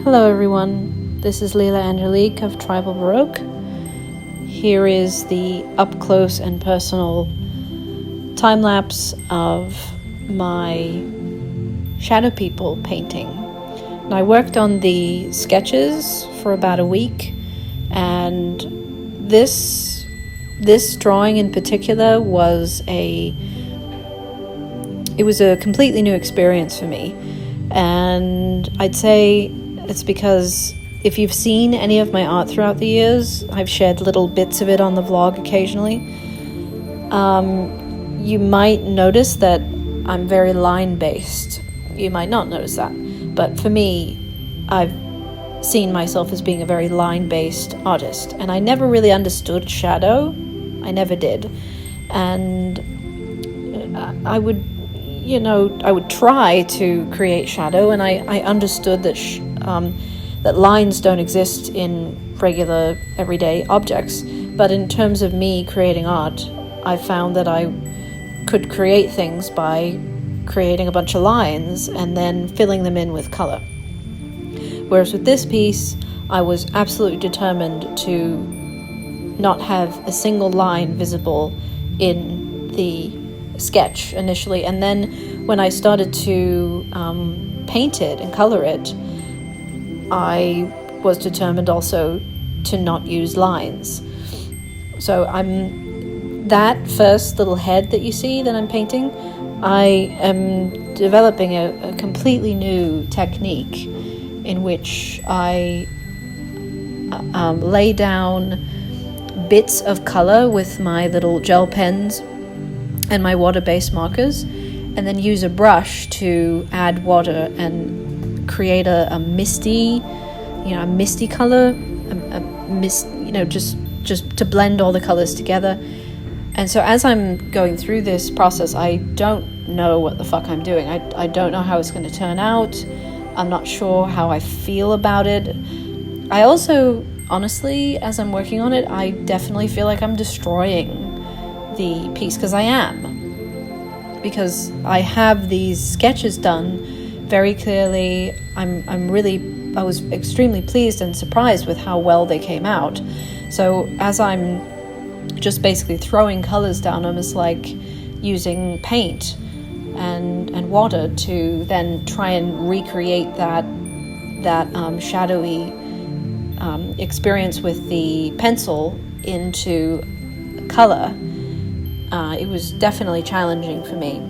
Hello everyone, this is Lila'Angelique of Tribal Baroque. Here is the up-close and personal time-lapse of my shadow people painting. And I worked on the sketches for about a week, and this drawing in particular was a completely new experience for me. And I'd say it's because if you've seen any of my art throughout the years, I've shared little bits of it on the vlog occasionally. You might notice that I'm very line-based. You might not notice that. But for me, I've seen myself as being a very line-based artist. And I never really understood shadow. I never did. And I would try to create shadow, and I understood that that lines don't exist in regular everyday objects. But in terms of me creating art, I found that I could create things by creating a bunch of lines and then filling them in with color. Whereas with this piece, I was absolutely determined to not have a single line visible in the sketch initially, and then when I started to paint it and color it, I was determined also to not use lines. So that first little head that you see that I'm painting, I am developing a completely new technique in which I lay down bits of color with my little gel pens and my water-based markers, and then use a brush to add water and create a misty color, just to blend all the colors together. And so as I'm going through this process, I don't know what the fuck I'm doing. I don't know how it's going to turn out. I'm not sure how I feel about it. I also, honestly, as I'm working on it, I definitely feel like I'm destroying the piece, because I am, because I have these sketches done very clearly. I was extremely pleased and surprised with how well they came out. So as I'm just basically throwing colors down them, it's like using paint and water to then try and recreate that shadowy experience with the pencil into color. It was definitely challenging for me.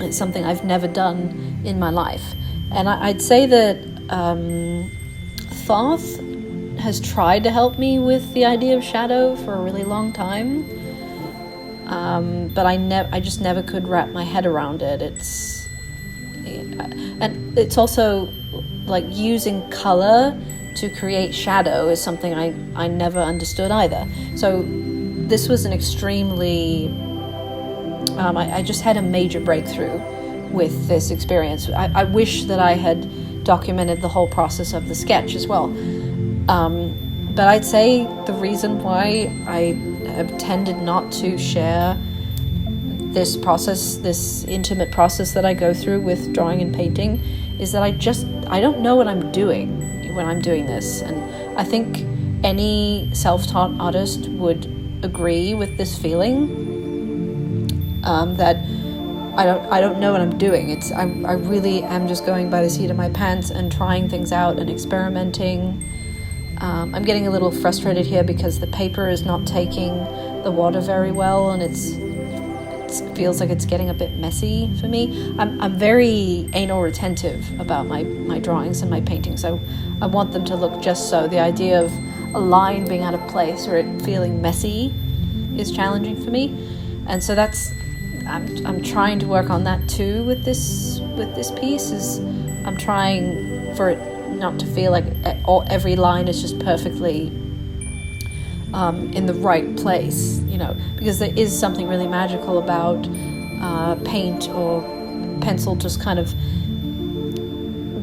It's something I've never done in my life. And I'd say that Thoth has tried to help me with the idea of shadow for a really long time. But I just never could wrap my head around it. And it's also like using color to create shadow is something I never understood either. So this was an extremely, I just had a major breakthrough with this experience. I wish that I had documented the whole process of the sketch as well. But I'd say the reason why I have tended not to share this process, this intimate process that I go through with drawing and painting, is that I don't know what I'm doing when I'm doing this. And I think any self-taught artist would agree with this feeling, that I don't know what I'm doing. I really am just going by the seat of my pants and trying things out and experimenting. I'm getting a little frustrated here because the paper is not taking the water very well, and it feels like it's getting a bit messy for me. I'm very anal retentive about my drawings and my paintings, so I want them to look just so. The idea of a line being out of place or it feeling messy is challenging for me, and so I'm trying to work on that too with this piece. Is I'm trying for it not to feel like every line is just perfectly in the right place, because there is something really magical about paint or pencil just kind of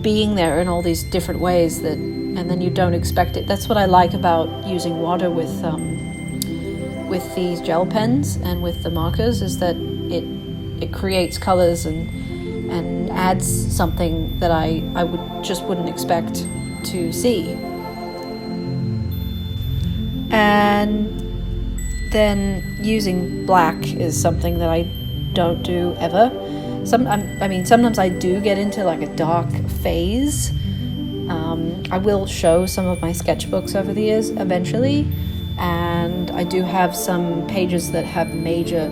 being there in all these different ways and then you don't expect it. That's what I like about using water with these gel pens and with the markers, is that it creates colors and adds something that I wouldn't expect to see. And then using black is something that I don't do ever. Sometimes I do get into like a dark phase. I will show some of my sketchbooks over the years eventually, and I do have some pages that have major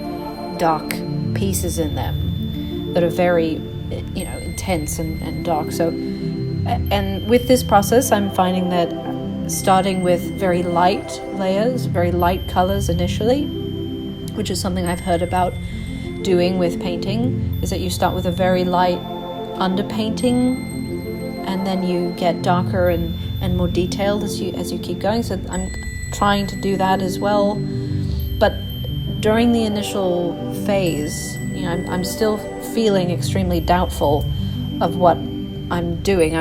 dark pieces in them that are very, intense and dark. So, and with this process, I'm finding that starting with very light layers, very light colors initially, which is something I've heard about doing with painting, is that you start with a very light underpainting, and then you get darker and more detailed as you keep going. So I'm trying to do that as well. But during the initial phase, I'm still feeling extremely doubtful of what I'm doing.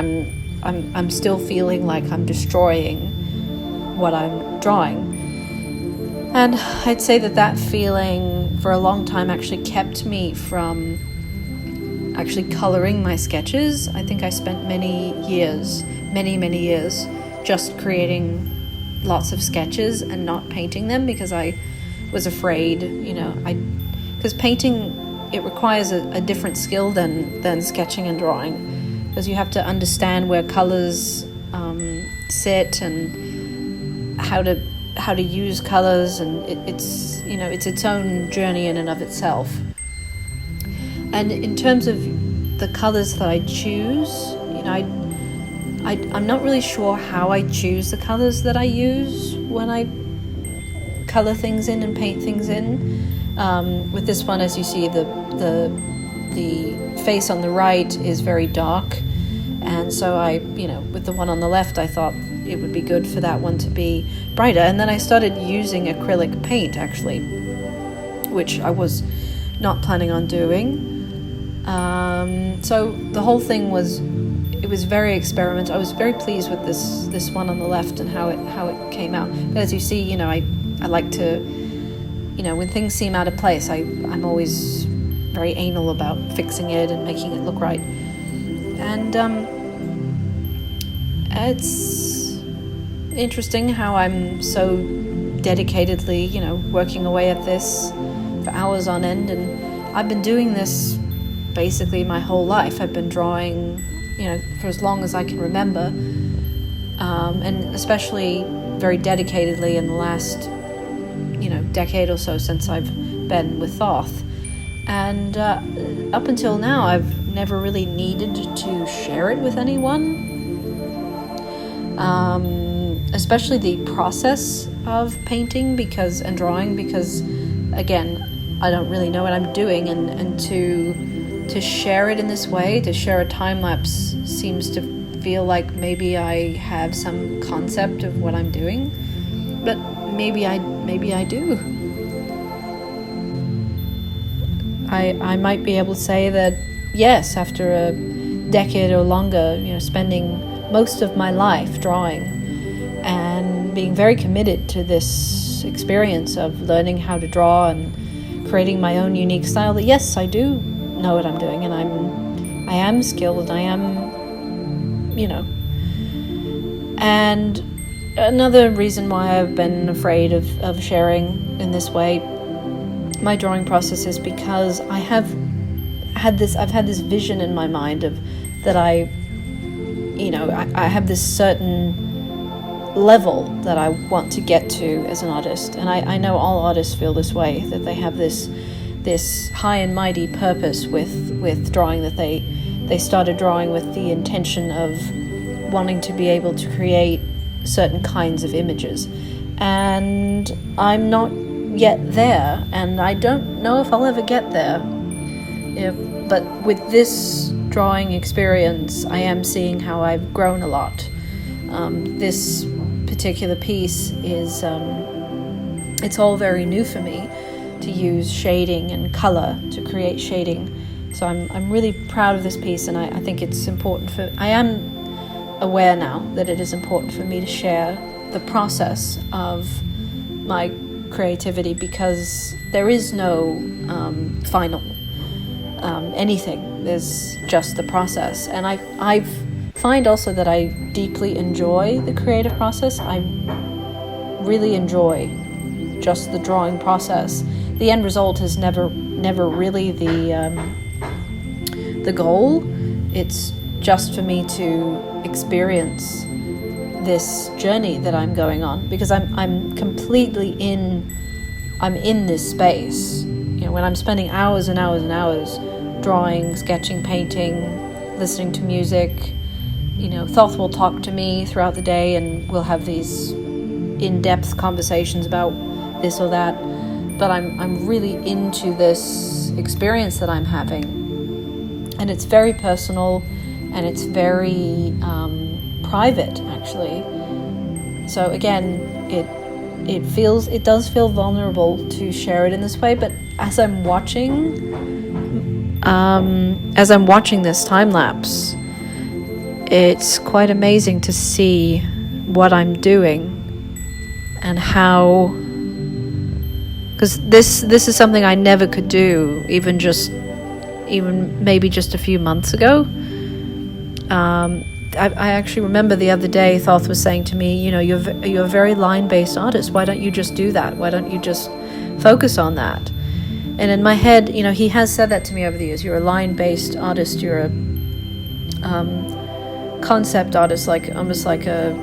I'm still feeling like I'm destroying what I'm drawing. And I'd say that feeling for a long time actually kept me from actually coloring my sketches. I think I spent many years, just creating lots of sketches and not painting them because I was afraid, because painting, it requires a different skill than sketching and drawing, because you have to understand where colors sit and how to use colors, and it's its own journey in and of itself. And in terms of the colors that I choose, I'm not really sure how I choose the colors that I use when I color things in and paint things in. With this one, as you see, the face on the right is very dark, and so with the one on the left, I thought it would be good for that one to be brighter. And then I started using acrylic paint, actually, which I was not planning on doing. So the whole thing was very experimental. I was very pleased with this one on the left and how it came out. But as you see, I like to, when things seem out of place, I'm always very anal about fixing it and making it look right. And it's interesting how I'm so dedicatedly, working away at this for hours on end, and I've been doing this basically my whole life. I've been drawing, for as long as I can remember, and especially very dedicatedly in the last, decade or so since I've been with Thoth. And up until now, I've never really needed to share it with anyone, especially the process of painting and drawing, because, again, I don't really know what I'm doing, and to share it in this way, to share a time-lapse, seems to feel like maybe I have some concept of what I'm doing, but maybe I do. I might be able to say that, yes, after a decade or longer, spending most of my life drawing and being very committed to this experience of learning how to draw and creating my own unique style, that yes, I do know what I'm doing, and I am skilled, I am, and another reason why I've been afraid of sharing in this way my drawing process is because I've had this vision in my mind of that I have this certain level that I want to get to as an artist, and I know all artists feel this way, that they have this high and mighty purpose with drawing, that they started drawing with the intention of wanting to be able to create certain kinds of images, and I'm not yet there, and I don't know if I'll ever get there. But with this drawing experience, I am seeing how I've grown a lot. This particular piece is it's all very new for me, to use shading and color to create shading. So I'm really proud of this piece, and I think it's important I am aware now that it is important for me to share the process of my creativity, because there is no final anything. There's just the process. And I find also that I deeply enjoy the creative process. I really enjoy just the drawing process. The end result is never really the goal. It's just for me to experience this journey that I'm going on, because I'm completely in this space. You know, when I'm spending hours and hours and hours drawing, sketching, painting, listening to music, you know, Thoth will talk to me throughout the day and we'll have these in-depth conversations about this or that, but I'm really into this experience that I'm having, and it's very personal and it's very private, actually. So again, it does feel vulnerable to share it in this way, but as I'm watching this time lapse, it's quite amazing to see what I'm doing and how, because this is something I never could do even maybe just a few months ago. I actually remember the other day Thoth was saying to me, you know, you're a very line-based artist. Why don't you just do that? Why don't you just focus on that? And in my head, you know, he has said that to me over the years. You're a line-based artist. You're a concept artist, like almost like a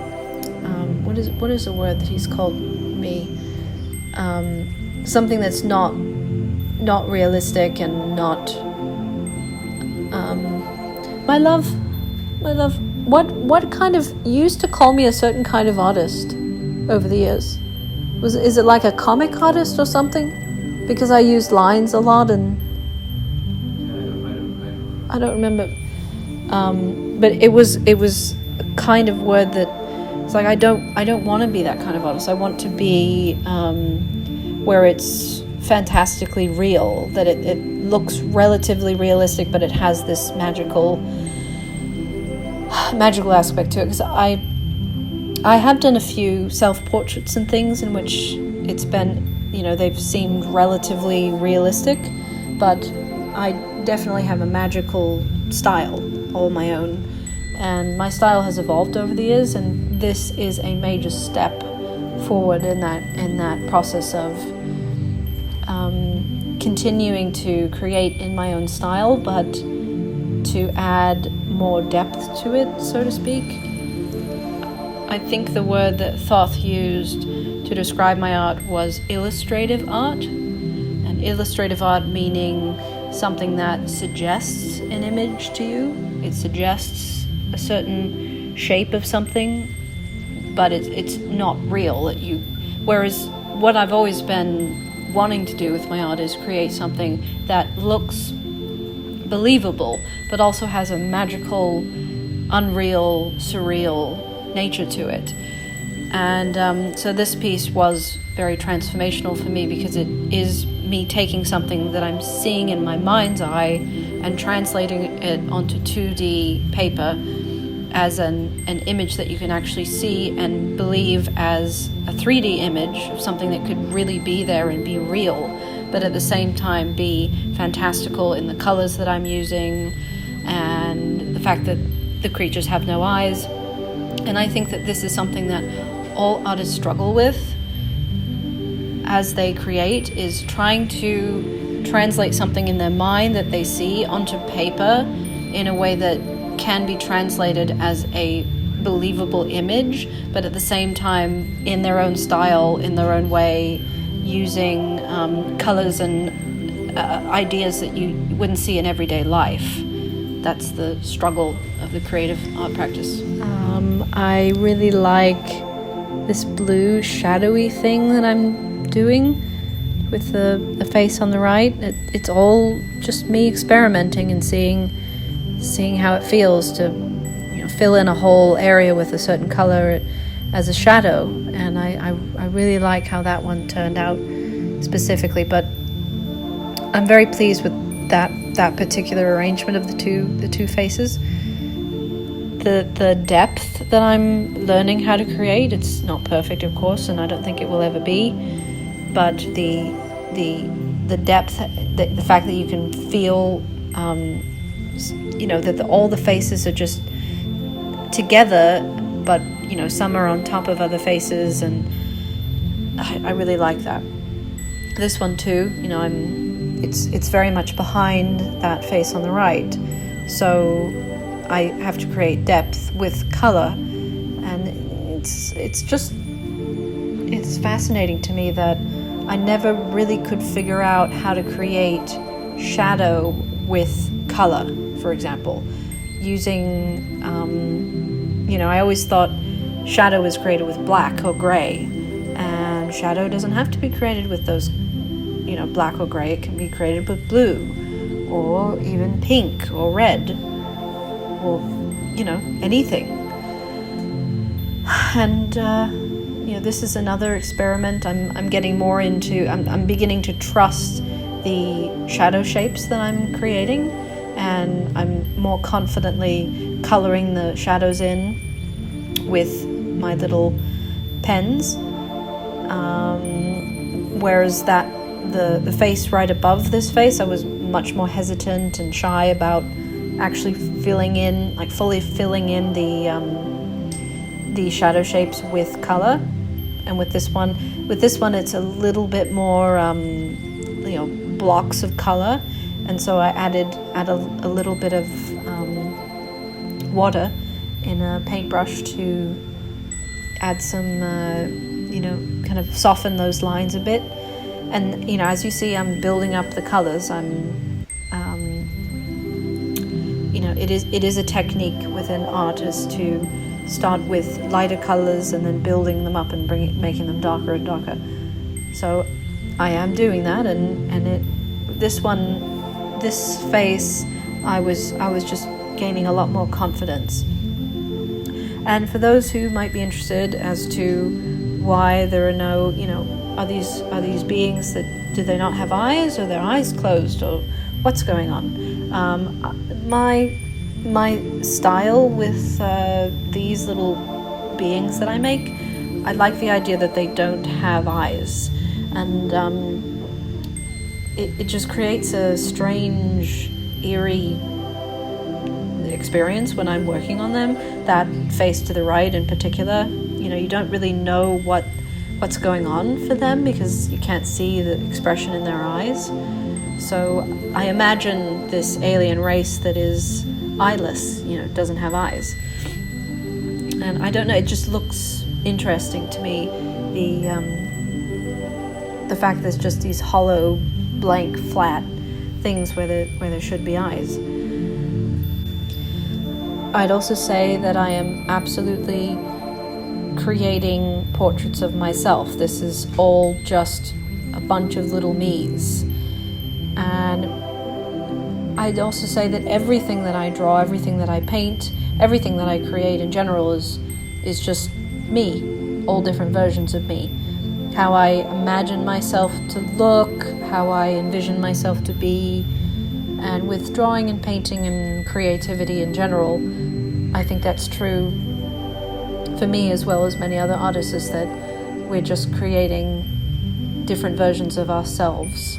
what is the word that he's called me? Something that's not realistic and not. My love. What kind of, you used to call me a certain kind of artist over the years? Is it like a comic artist or something? Because I used lines a lot, and I don't remember. But it was a kind of word that it's like I don't want to be that kind of artist. I want to be where it's fantastically real, that it looks relatively realistic, but it has this magical aspect to it. Because I have done a few self-portraits and things in which it's been, you know, they've seemed relatively realistic, but I definitely have a magical style all my own, and my style has evolved over the years, and this is a major step forward in that process of continuing to create in my own style, but to add more depth to it, so to speak. I think the word that Thoth used to describe my art was illustrative art, and illustrative art meaning something that suggests an image to you. It suggests a certain shape of something, but it's not real. Whereas what I've always been wanting to do with my art is create something that looks believable, but also has a magical, unreal, surreal nature to it. And so this piece was very transformational for me, because it is me taking something that I'm seeing in my mind's eye and translating it onto 2D paper as an image that you can actually see and believe as a 3D image of something that could really be there and be real, but at the same time be fantastical in the colors that I'm using and the fact that the creatures have no eyes. And I think that this is something that all artists struggle with as they create, is trying to translate something in their mind that they see onto paper in a way that can be translated as a believable image, but at the same time in their own style, in their own way, using colors and ideas that you wouldn't see in everyday life. That's the struggle of the creative art practice. I really like this blue shadowy thing that I'm doing with the face on the right. It's all just me experimenting and seeing how it feels to, you know, fill in a whole area with a certain color as a shadow. And I really like how that one turned out specifically, but I'm very pleased with that particular arrangement of the two faces. The depth that I'm learning how to create, it's not perfect, of course, and I don't think it will ever be, but the depth, the fact that you can feel that all the faces are just together, but some are on top of other faces, and I really like that. This one too, it's very much behind that face on the right, so I have to create depth with color, and it's fascinating to me that I never really could figure out how to create shadow with color, for example, using I always thought shadow is created with black or gray, and shadow doesn't have to be created with those black or gray. It can be created with blue, or even pink or red, or anything. And this is another experiment. I'm getting more into. I'm beginning to trust the shadow shapes that I'm creating, and I'm more confidently coloring the shadows in with my little pens, whereas the face right above this face, I was much more hesitant and shy about actually fully filling in the shadow shapes with color. And with this one it's a little bit more blocks of color, and so I add a little bit of water in a paintbrush to add some kind of soften those lines a bit. And as you see, I'm building up the colors. It is a technique with an artist to start with lighter colors and then building them up and making them darker and darker. So I am doing that, this face, I was just gaining a lot more confidence. And for those who might be interested as to why there are no, are these beings that, do they not have eyes, or their eyes closed, or what's going on? My style with these little beings that I make, I like the idea that they don't have eyes, and it just creates a strange, eerie experience when I'm working on them. That face to the right in particular, you don't really know what's going on for them because you can't see the expression in their eyes. So I imagine this alien race that is eyeless, doesn't have eyes. And I don't know, it just looks interesting to me, the fact there's just these hollow, blank, flat things where there should be eyes. I'd also say that I am absolutely creating portraits of myself. This is all just a bunch of little me's. And I'd also say that everything that I draw, everything that I paint, everything that I create in general is just me, all different versions of me. How I imagine myself to look, how I envision myself to be. And with drawing and painting and creativity in general, I think that's true for me as well as many other artists, is that we're just creating different versions of ourselves.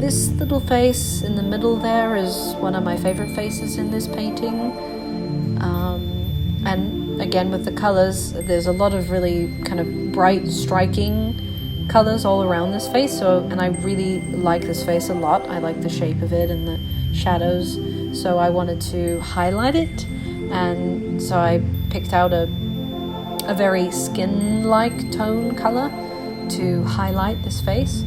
This little face in the middle there is one of my favorite faces in this painting. And again, with the colors, there's a lot of really kind of bright, striking colors all around this face. And I really like this face a lot. I like the shape of it and the shadows. So I wanted to highlight it. And so I picked out a very skin-like tone color to highlight this face.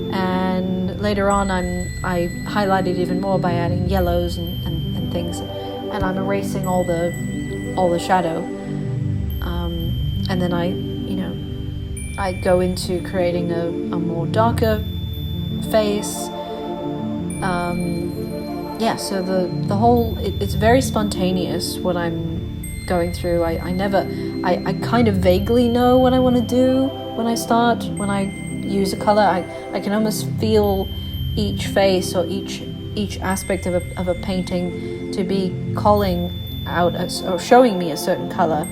And later on I highlighted even more by adding yellows and things, and I'm erasing all the shadow, and then I go into creating a more darker face. So the whole, it's very spontaneous what I'm going through. I kind of vaguely know what I want to do when I use a color. I can almost feel each face or each aspect of a painting to be calling out or showing me a certain color,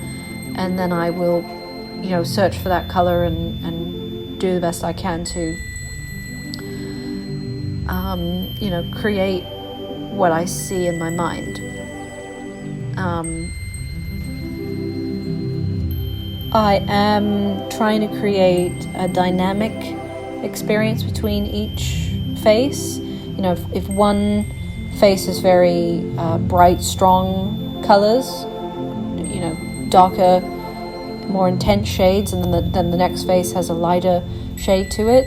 and then I will search for that color and do the best I can create what I see in my mind. I am trying to create a dynamic experience between each face. If one face is very bright, strong colors, darker, more intense shades, and then the next face has a lighter shade to it.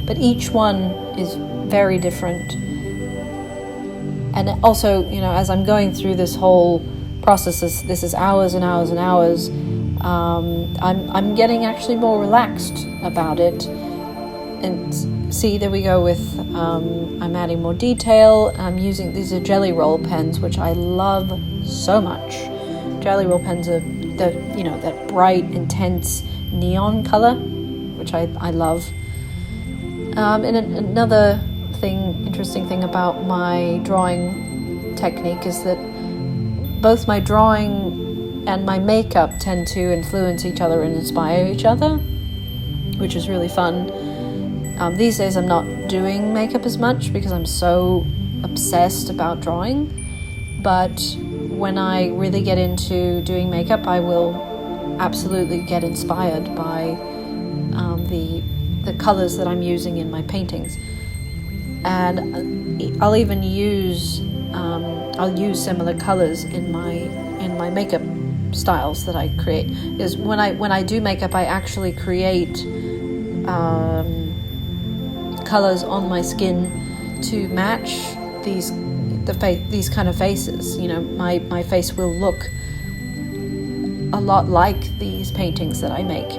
But each one is very different. And also, as I'm going through this whole process, this is hours and hours and hours, I'm getting actually more relaxed about it. And see, there we go with, I'm adding more detail. I'm using, these are Jelly Roll pens, which I love so much. Jelly Roll pens are, that bright, intense neon color, which I love. And another interesting thing about my drawing technique is that both my drawing and my makeup tend to influence each other and inspire each other, which is really fun. These days I'm not doing makeup as much because I'm so obsessed about drawing, but when I really get into doing makeup, I will absolutely get inspired by the colors that I'm using in my paintings. And I'll even use similar colors in my makeup styles that I create. Because when I do makeup, I actually create colors on my skin to match these kind of faces. My face will look a lot like these paintings that I make,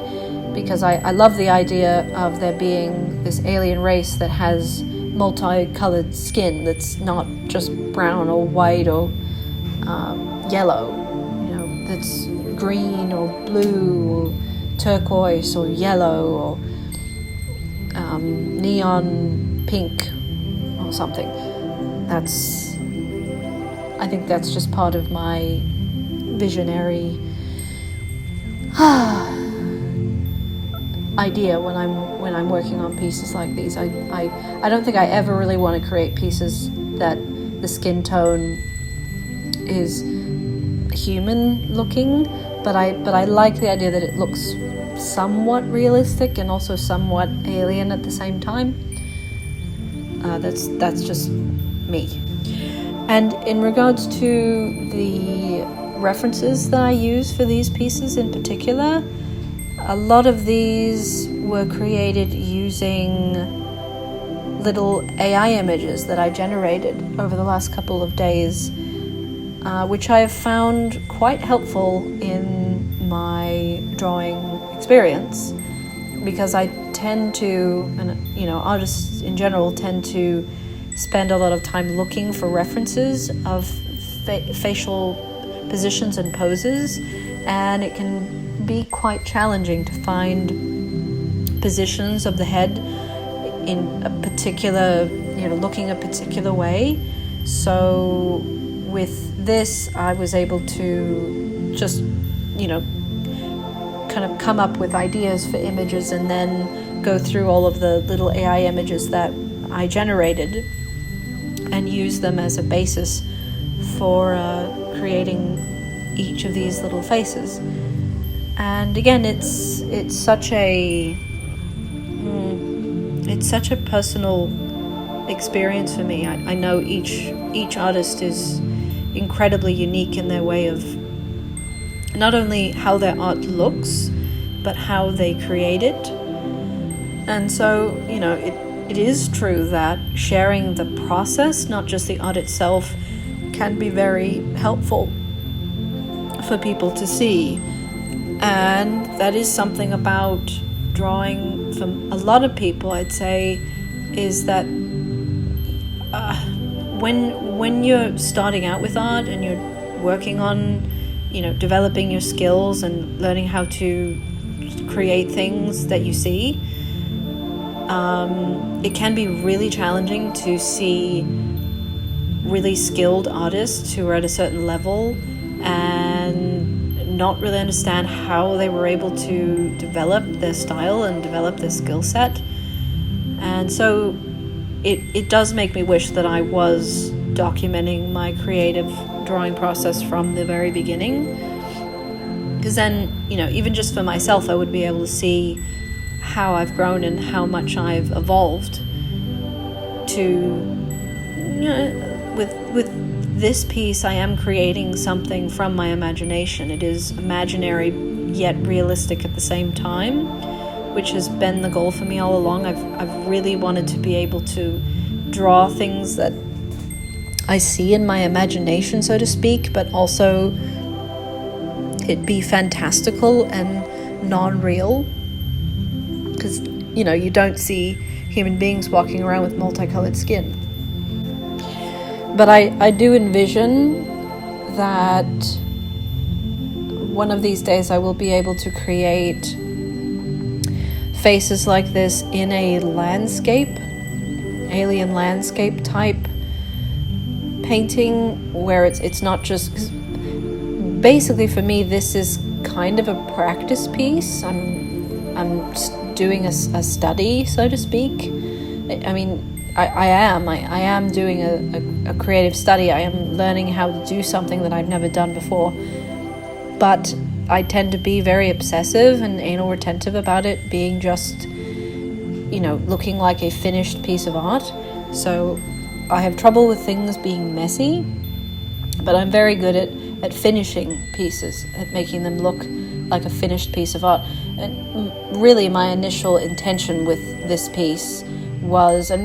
because I love the idea of there being this alien race that has multicolored skin that's not just brown or white or yellow, that's green or blue or turquoise or yellow or neon pink or something. I think that's just part of my visionary idea when I'm working on pieces like these. I don't think I ever really want to create pieces that the skin tone is human looking, but I like the idea that it looks somewhat realistic and also somewhat alien at the same time. That's just me. And in regards to the references that I use for these pieces in particular, a lot of these were created using little AI images that I generated over the last couple of days, which I have found quite helpful in my drawing experience, because I tend to, and artists in general tend to spend a lot of time looking for references of facial positions and poses, and it can be quite challenging to find positions of the head in a particular, looking a particular way. So with this, I was able to just, kind of come up with ideas for images and then go through all of the little AI images that I generated and use them as a basis for creating each of these little faces. And again, it's such a personal experience for me. I know each artist is incredibly unique in their way of not only how their art looks, but how they create it. And so, it is true that sharing the process, not just the art itself, can be very helpful for people to see. And that is something about drawing for a lot of people, I'd say, is that when you're starting out with art and you're working on, developing your skills and learning how to create things that you see, it can be really challenging to see really skilled artists who are at a certain level and not really understand how they were able to develop their style and develop their skill set. And so it does make me wish that I was documenting my creative drawing process from the very beginning, because then, even just for myself, I would be able to see how I've grown and how much I've evolved to, with this piece, I am creating something from my imagination. It is imaginary yet realistic at the same time, which has been the goal for me all along. I've really wanted to be able to draw things that I see in my imagination, so to speak, but also it be fantastical and non-real, because you don't see human beings walking around with multicolored skin. But I do envision that one of these days I will be able to create faces like this in a landscape, alien landscape type painting, where it's not just, basically for me this is kind of a practice piece. I'm doing a study, so to speak. I am doing a creative study. I am learning how to do something that I've never done before, but I tend to be very obsessive and anal retentive about it being just, looking like a finished piece of art. So I have trouble with things being messy, but I'm very good at finishing pieces, at making them look like a finished piece of art. And really my initial intention with this piece was, and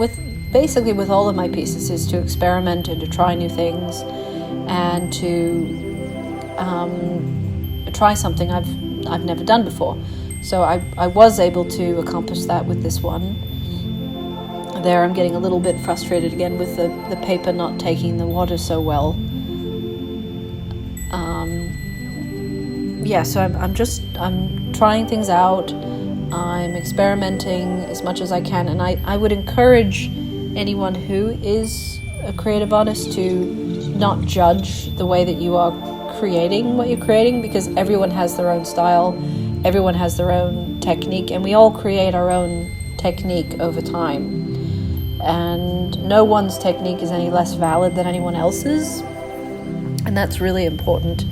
basically with all of my pieces, is to experiment and to try new things and to try something I've never done before. So I was able to accomplish that with this one. There I'm getting a little bit frustrated again with the paper not taking the water so well. So I'm trying things out. I'm experimenting as much as I can, and I would encourage anyone who is a creative artist to not judge the way that you are creating what you're creating, because everyone has their own style, everyone has their own technique, and we all create our own technique over time, and no one's technique is any less valid than anyone else's, and that's really important,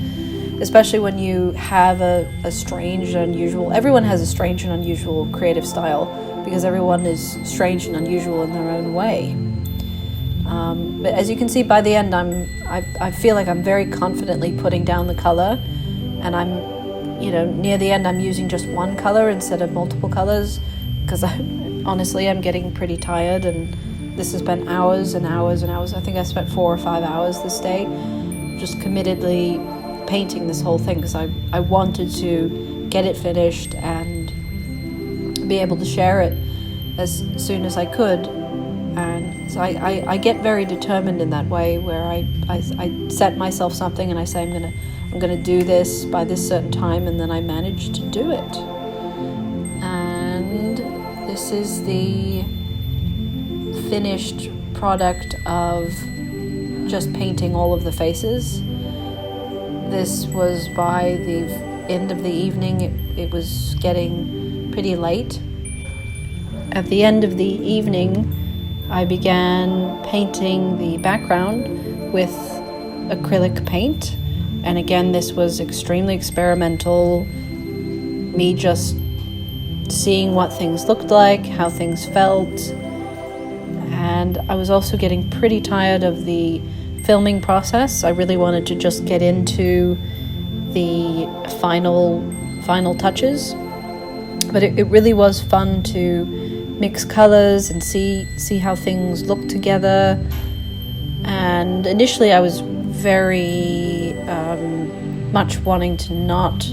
especially when you have a strange and unusual. Everyone has a strange and unusual creative style, because everyone is strange and unusual in their own way. But as you can see, by the end, I feel like I'm very confidently putting down the color, and I'm, near the end, I'm using just one color instead of multiple colors, because honestly, I'm getting pretty tired, and this has been hours and hours and hours. I think I spent 4 or 5 hours this day, just committedly painting this whole thing, because I wanted to get it finished and be able to share it as soon as I could. And so I get very determined in that way, where I set myself something and I say I'm gonna do this by this certain time, and then I manage to do it. And this is the finished product of just painting all of the faces. This was by the end of the evening. It was getting pretty late. At the end of the evening, I began painting the background with acrylic paint. And again, this was extremely experimental. Me just seeing what things looked like, how things felt. And I was also getting pretty tired of the filming process. I really wanted to just get into the final touches. But it really was fun to mix colors and see how things look together. And initially I was very much wanting to not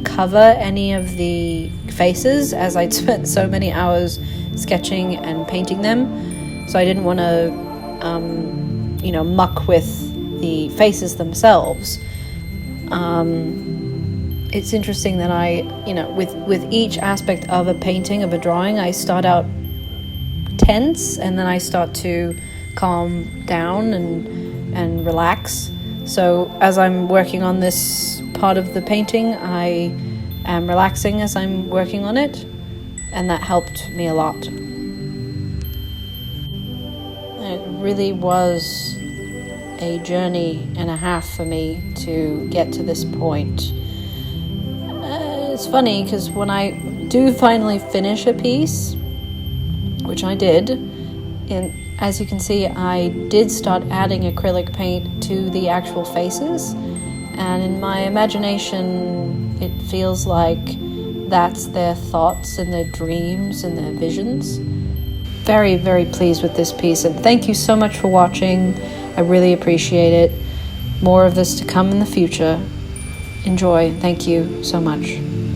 cover any of the faces, as I'd spent so many hours sketching and painting them. So I didn't want to muck with the faces themselves. It's interesting that with each aspect of a painting, of a drawing, I start out tense, and then I start to calm down and relax. So as I'm working on this part of the painting, I am relaxing as I'm working on it, and that helped me a lot. really was a journey and a half for me to get to this point. It's funny because when I do finally finish a piece, which I did, and as you can see, I did start adding acrylic paint to the actual faces, and in my imagination it feels like that's their thoughts and their dreams and their visions. Very, very pleased with this piece, and thank you so much for watching. I really appreciate it. More of this to come in the future. Enjoy. Thank you so much.